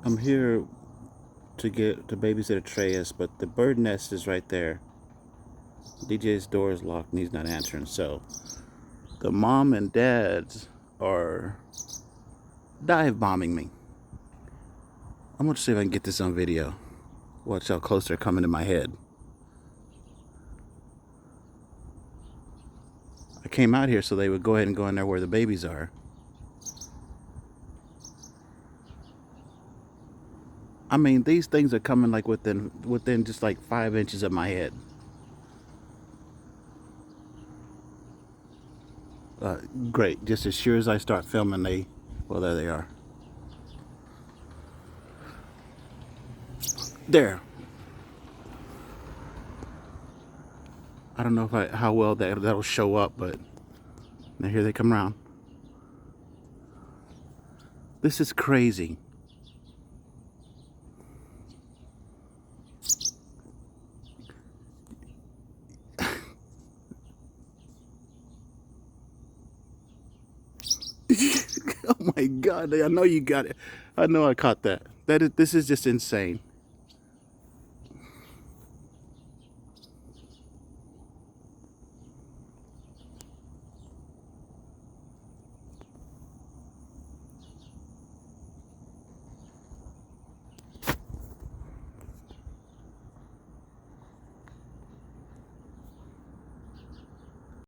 I'm here to babysit Atreus, but the bird nest is right there. DJ's door is locked and he's not answering. So the mom and dads are dive bombing me. I'm gonna see if I can get this on video. Watch how close they're coming to my head. I came out here so they would go ahead and go in there where the babies are. I mean, these things are coming like within just like 5 inches of my head. Great. Just as sure as I start filming, well, there they are. There. I don't know how well that'll show up, but now here they come around. This is crazy. Oh my God! I know you got it. I know I caught that. This is just insane.